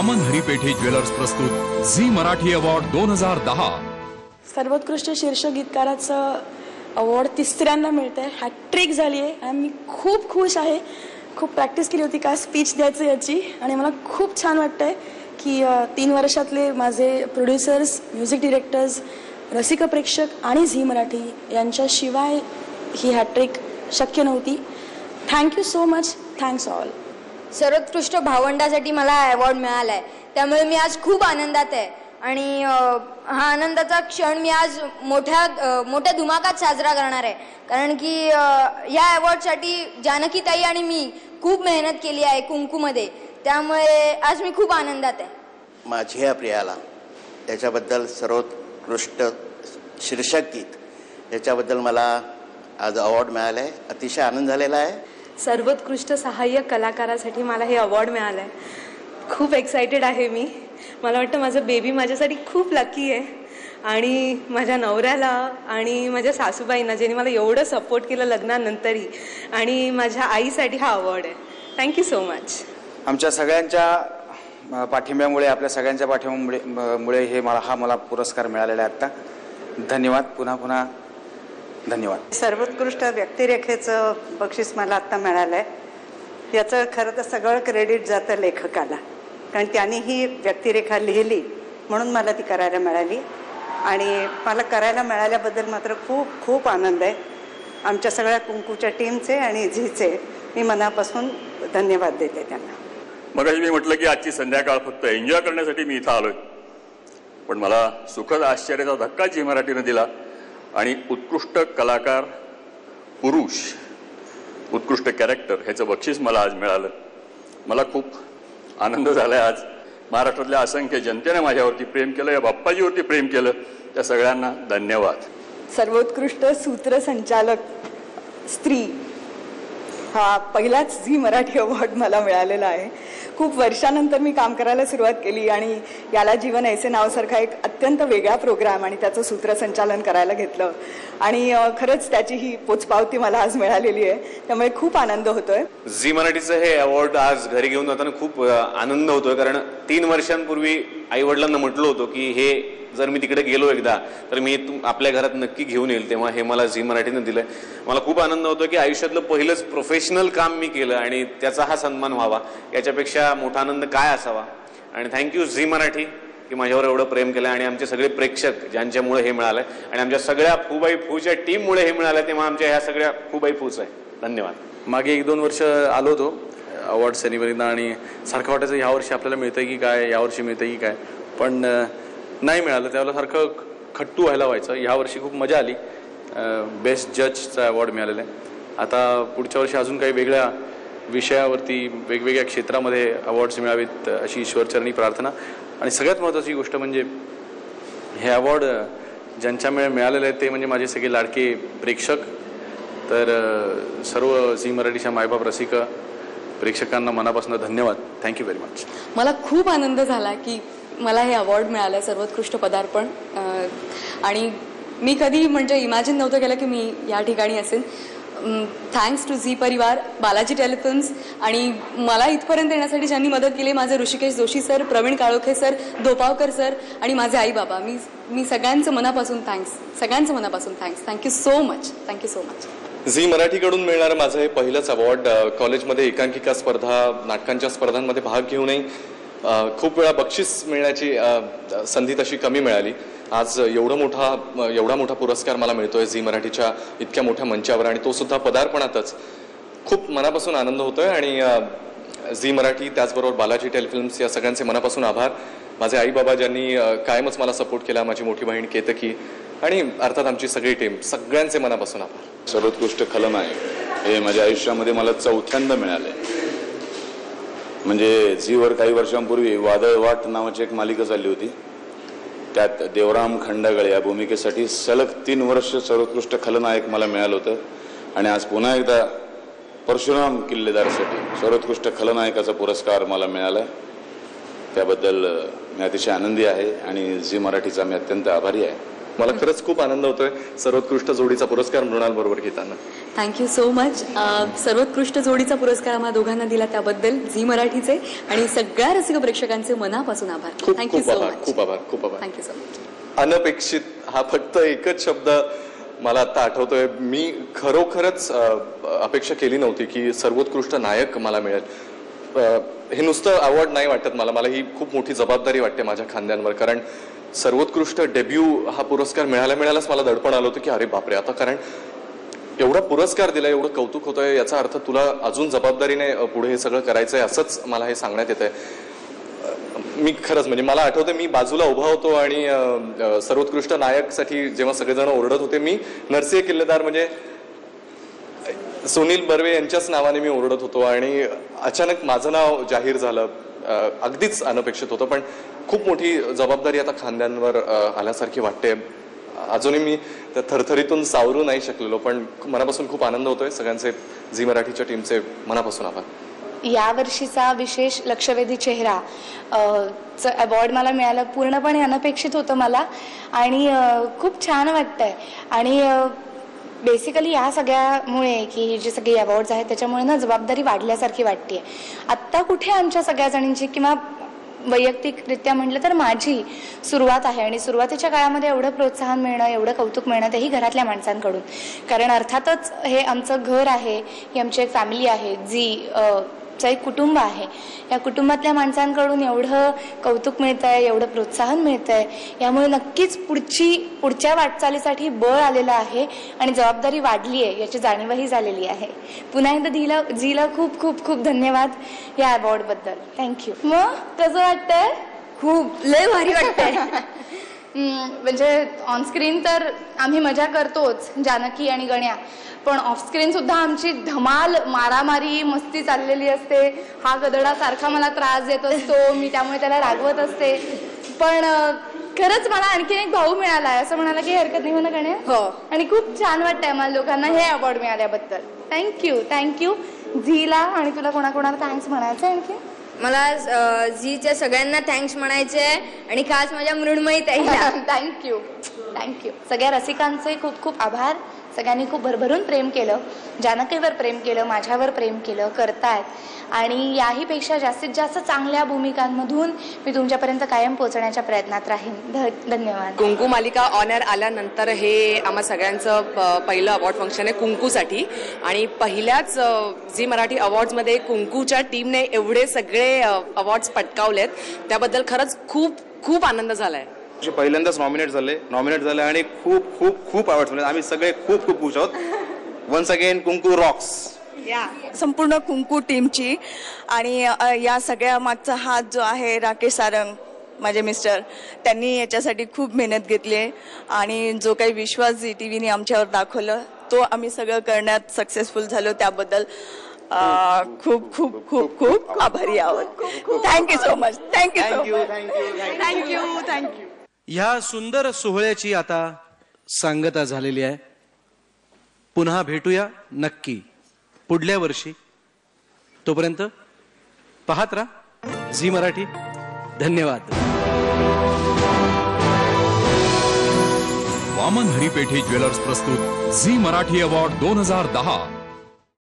Vaman हरिपेठे jewellers प्रस्तुत Zee Marathi award 2010. सर्वोत्कृष्ट शीर्ष गीतकाराचं अवॉर्ड तिसऱ्यांदा मिळतं आहे. हॅट्रिक झाली आहे आणि मी खूप खुश आहे. खूप प्रॅक्टिस केली होती का स्पीच द्यायचं याची आणि मला खूप छान वाटतं आहे की 3 वर्षातले माझे प्रोड्युसर्स, म्युझिक डिरेक्टर्स, रसिक प्रेक्षक आणि झी मराठी यांच्याशिवाय ही हॅट्रिक शक्य नव्हती. Thank you so much. Thanks all. सर्वोत्कृष्ट भावंडासाठी मला अवॉर्ड मिळाला आहे, त्यामुळे मी आज खूप आनंदात आहे आणि हा आनंदाचा क्षण मी आज मोठ्या धुमाकात साजरा करणार आहे. कारण की या अवॉर्डसाठी जानकीताई आणि मी खूप मेहनत केली आहे कुंकूमध्ये, त्यामुळे आज मी खूप आनंदात आहे. माझ्या प्रियाला त्याच्याबद्दल सर्वोत्कृष्ट शीर्षक गीत याच्याबद्दल मला आज अवॉर्ड मिळाला आहे. अतिशय आनंद झालेला आहे. सर्वोत्कृष्ट सहाय्यक कलाकारासाठी मला हे अवॉर्ड मिळालं आहे. खूप एक्सायटेड आहे मी. मला वाटतं माझं बेबी माझ्यासाठी खूप लकी आहे आणि माझ्या नवऱ्याला आणि माझ्या सासूबाईंना ज्यांनी मला एवढं सपोर्ट केलं लग्नानंतरही, आणि माझ्या आईसाठी हा अवॉर्ड आहे. Thank you so much. आमच्या सगळ्यांच्या पाठिंब्यामुळे, आपल्या सगळ्यांच्या पाठिंब्यामुळे मला पुरस्कार मिळालेला आहे. आत्ता धन्यवाद. पुन्हा धन्यवाद. सर्वोत्कृष्ट व्यक्तिरेखेचं बक्षीस मला आत्ता मिळालं आहे. याचं खरं तर सगळं क्रेडिट जातं लेखकाला, कारण त्यांनी ही व्यक्तिरेखा लिहिली म्हणून मला ती करायला मिळाली आणि मला करायला मिळाल्याबद्दल मात्र खूप खूप आनंद आहे. आमच्या सगळ्या कुंकूच्या टीमचे आणि झीचे मी मनापासून धन्यवाद देते त्यांना. मगाशी मी म्हटलं की आजची संध्याकाळ फक्त एन्जॉय करण्यासाठी मी इथं आलोय, पण मला सुखद आश्चर्याचा धक्का झी मराठीनं दिला आणि उत्कृष्ट कलाकार पुरुष, उत्कृष्ट कॅरेक्टर ह्याचं बक्षीस मला आज मिळालं. मला खूप आनंद झाला आहे. आज महाराष्ट्रातल्या असंख्य जनतेने माझ्यावरती प्रेम केलं, या बाप्पाजीवरती प्रेम केलं, त्या सगळ्यांना धन्यवाद. सर्वोत्कृष्ट सूत्रसंचालक स्त्री हा पहिलाच झी मराठी अवॉर्ड मला मिळालेला आहे. खूप वर्षानंतर मी काम करायला सुरुवात केली आणि याला जीवन ऐसे नावासारखा एक अत्यंत वेगळा प्रोग्राम आणि त्याचं सूत्रसंचालन करायला घेतलं आणि खरंच त्याची ही पोचपावती मला आज मिळालेली आहे, त्यामुळे खूप आनंद होतोय. झी मराठीचं हे अवॉर्ड आज घरी घेऊन जाताना खूप आनंद होतोय, कारण 3 वर्षांपूर्वी आई वडिलांना म्हटलं होतं की हे जर मी तिकडे गेलो एकदा तर मी आपल्या घरात नक्की घेऊन येईल, तेव्हा हे मला झी मराठीनं दिलंय. मला खूप आनंद होतो की आयुष्यातलं पहिलंच प्रोफेशनल काम मी केलं आणि त्याचा हा सन्मान व्हावा, याच्यापेक्षा मोठा आनंद काय असावा. आणि थँक्यू झी मराठी की माझ्यावर एवढं प्रेम केलं आणि आमचे सगळे प्रेक्षक ज्यांच्यामुळे हे मिळालंय आणि आमच्या सगळ्या फूबाई फूच्या टीममुळे हे मिळालंय, तेव्हा आमच्या ह्या सगळ्या फूबाई फूच आहे. धन्यवाद. मागे 1-2 वर्ष आलो होतो अवॉर्ड सेरेमनीला आणि सारखं वाटायचं यावर्षी आपल्याला मिळतंय की काय, यावर्षी मिळतंय की काय, पण नाही मिळालं. त्यावेळेला सारखं खट्टू व्हायचं. ह्या वर्षी खूप मजा आली. बेस्ट जजचा अवॉर्ड मिळालेला आहे. आता पुढच्या वर्षी अजून काही वेगळ्या विषयावरती वेगवेगळ्या क्षेत्रामध्ये अवॉर्ड्स मिळावेत अशी ईश्वरचरणी प्रार्थना. आणि सगळ्यात महत्त्वाची गोष्ट म्हणजे हे अवॉर्ड ज्यांच्यामुळे मिळालेलं आहे ते म्हणजे माझे सगळे लाडके प्रेक्षक. तर सर्व झी मराठीच्या मायबाप रसिक प्रेक्षकांना मनापासून धन्यवाद. Thank you very much. मला खूप आनंद झाला की मला हे अवॉर्ड मिळालं आहे, सर्वोत्कृष्ट पदार्पण. आणि मी कधी म्हणजे इमॅजिन नव्हतं केलं की मी या ठिकाणी असेन. थँक्स टू झी परिवार, बालाजी टेलिफिल्म्स आणि मला इथपर्यंत येण्यासाठी ज्यांनी मदत केली, माझे Rishikesh Joshi sir, Praveen Kalokhe sir, Dhopavkar sir आणि माझे आई बाबा. मी सगळ्यांचं मनापासून thanks. Thank you so much. Thank you so much. Zee मराठीकडून मिळणारं माझं हे पहिलंच अवॉर्ड. कॉलेजमध्ये एकांकिका स्पर्धा, नाटकांच्या स्पर्धांमध्ये भाग घेऊनही खूप वेळा बक्षीस मिळण्याची संधी तशी कमी मिळाली. आज एवढा मोठा पुरस्कार मला मिळतोय झी मराठीच्या इतक्या मोठ्या मंचावर आणि तो सुद्धा पदार्पणातच. खूप मनापासून आनंद होतोय आणि झी मराठी त्याचबरोबर बालाजी टेलिफिल्म्स या सगळ्यांचे मनापासून आभार. माझे आई बाबा ज्यांनी कायमच मला सपोर्ट केला, माझी मोठी बहीण केतकी आणि अर्थात आमची सगळी टीम, सगळ्यांचे मनापासून आभार. सर्वोत्कृष्ट खलनायक हे माझ्या आयुष्यामध्ये मला 4थ्यांदा मिळाले. म्हणजे झीवर काही वर्षांपूर्वी वादळ वाट नावाची एक मालिका चालली होती, त्यात देवराम खंडागळे या भूमिकेसाठी सलग 3 वर्ष सर्वोत्कृष्ट खलनायक मला मिळालं होतं. आणि आज पुन्हा एकदा परशुराम किल्लेदारसाठी सर्वोत्कृष्ट खलनायकाचा पुरस्कार मला मिळाला. त्याबद्दल मी अतिशय आनंदी आहे आणि झी मराठीचा मी अत्यंत आभारी आहे. मला खरंच खूप आनंद होतोय सर्वोत्कृष्ट जोडीचा पुरस्कार मृणाल बरोबर घेताना. Thank you so much. सर्वोत्कृष्ट जोडीचा पुरस्कार आम्हाला दोघांना दिला त्याबद्दल झी मराठीचे आणि सगळ्या रसिक प्रेक्षकांचे मनापासून आभार. Thank you so much. खूप आभार. Thank you so much. अनपेक्षित हा फक्त एकच शब्द मला आता आठवतोय. मी खरोखरच अपेक्षा केली नव्हती की सर्वोत्कृष्ट नायक मला मिळेल. हे नुसतं अवॉर्ड नाही वाटत मला ही खूप मोठी जबाबदारी वाटते माझ्या खांद्यांवर. कारण सर्वोत्कृष्ट डेब्यू हा पुरस्कार मिळालाच मला दडपण आलं होतं की अरे बापरे, आता कारण एवढा पुरस्कार दिला, एवढं कौतुक होतंय, याचा अर्थ तुला अजून जबाबदारीने पुढे हे सगळं करायचंय असंच मला हे सांगण्यात येतंय. मी खरंच म्हणजे मला आठवतं मी बाजूला उभा होतो आणि सर्वोत्कृष्ट नायकसाठी जेव्हा सगळेजण ओरडत होते मी नरसिंह किल्लेदार म्हणजे सुनील बर्वे यांच्याच नावाने मी ओरडत होतो आणि अचानक माझं नाव जाहीर झालं. अगदीच अनपेक्षित होतं, पण खूप मोठी जबाबदारी आता खांद्यांवर आल्यासारखी वाटते. अजूनही मी त्या थरथरीतून सावरू नाही शकलेलो, पण मनापासून खूप आनंद होतोय. सगळ्यांचे झी मराठीच्या टीमचे मनापासून आभार. यावर्षीचा विशेष लक्षवेधी चेहरा अवॉर्ड मला मिळालं पूर्णपणे अनपेक्षित होतं मला आणि खूप छान वाटतंय. आणि बेसिकली या सगळ्यामुळे की हे जे सगळे अवॉर्ड्स आहेत त्याच्यामुळे ना जबाबदारी वाढल्यासारखी वाटते. आत्ता कुठे आमच्या सगळ्या जणींची किंवा वैयक्तिकरित्या म्हटलं तर माझी सुरुवात आहे आणि सुरुवातीच्या काळामध्ये एवढं प्रोत्साहन मिळणं, एवढं कौतुक मिळणं तेही घरातल्या माणसांकडून. कारण अर्थातच हे आमचं घर आहे, ही आमची एक फॅमिली आहे, चं एक कुटुंब आहे. या कुटुंबातल्या माणसांकडून एवढं कौतुक मिळतंय, एवढं प्रोत्साहन मिळतंय, यामुळे नक्कीच पुढच्या वाटचालीसाठी बळ आलेलं आहे आणि जबाबदारी वाढली आहे याची जाणीवही झालेली आहे. पुन्हा एकदा झीला खूप खूप खूप धन्यवाद या अवॉर्डबद्दल. थँक्यू. मग कसं वाटतंय? खूप लय भारी वाटतंय. म्हणजे ऑनस्क्रीन तर आम्ही मजा करतोच जानकी आणि गण्या, पण ऑफस्क्रीन सुद्धा आमची धमाल मारामारी मस्ती चाललेली असते. हा गदडा सारखा मला त्रास देत असतो, मी त्यामुळे त्याला रागवत असते. पण खरंच मला आणखीन एक भाऊ मिळाला आहे असं म्हणायला काही हरकत नाही हो ना गण्या? हो. आणि खूप छान वाटतंय मला लोकांना हे अवॉर्ड मिळाल्याबद्दल. थँक्यू झीला. आणि तुला कोणाकोणाला थँक्स म्हणायचं आणखी? मला झीच्या सगळ्यांना थँक्स म्हणायचे आहे आणि खास माझ्या मृण्मयी ताईला थँक्यू. सगळ्या रसिकांचे खूप खूप आभार. सगळ्यांनी खूप भरभरून प्रेम केलं, जानकीवर प्रेम केलं, माझ्यावर प्रेम केलं, करतायत. आणि याहीपेक्षा जास्तीत जास्त चांगल्या भूमिकांमधून मी तुमच्यापर्यंत कायम पोहोचण्याच्या प्रयत्नात राहीन. धन्यवाद. कुंकू मालिका ऑन एअर आल्यानंतर हे आम्हा सगळ्यांचं पहिलं अवॉर्ड फंक्शन आहे कुंकूसाठी. आणि पहिल्याच झी मराठी अवॉर्ड्समध्ये कुंकूच्या टीमने एवढे सगळे अवॉर्ड्स पटकावलेत, त्याबद्दल खरंच खूप खूप आनंद झालाय. पहिल्यांदाच नॉमिनेट झाले आणि खूप खूप खूप अवॉर्ड्स मिळाले. आम्ही सगळे खूप खूप खुश आहोत. वन्स अगेन कुंकू रॉक्स. संपूर्ण कुंकू टीमची आणि या सगळ्या मागचा हात जो आहे राकेश सारंग माझे मिस्टर, त्यांनी याच्यासाठी खूप मेहनत घेतली आहे आणि जो काही विश्वास झी टीव्हीने आमच्यावर दाखवलं तो आम्ही सगळं करण्यात सक्सेसफुल झालो. त्याबद्दल खूप खूप खूप खूप आभारी आहोत. Thank you so much. थँक्यू. ह्या सुंदर सोहळ्याची आता सांगता झालेली आहे. पुन्हा भेटूया नक्की पुढल्या वर्षी. तोपर्यंत पाहत राहा झी मराठी. धन्यवाद. वामन हरिपेठे ज्वेलर्स प्रस्तुत झी मराठी अवॉर्ड 2010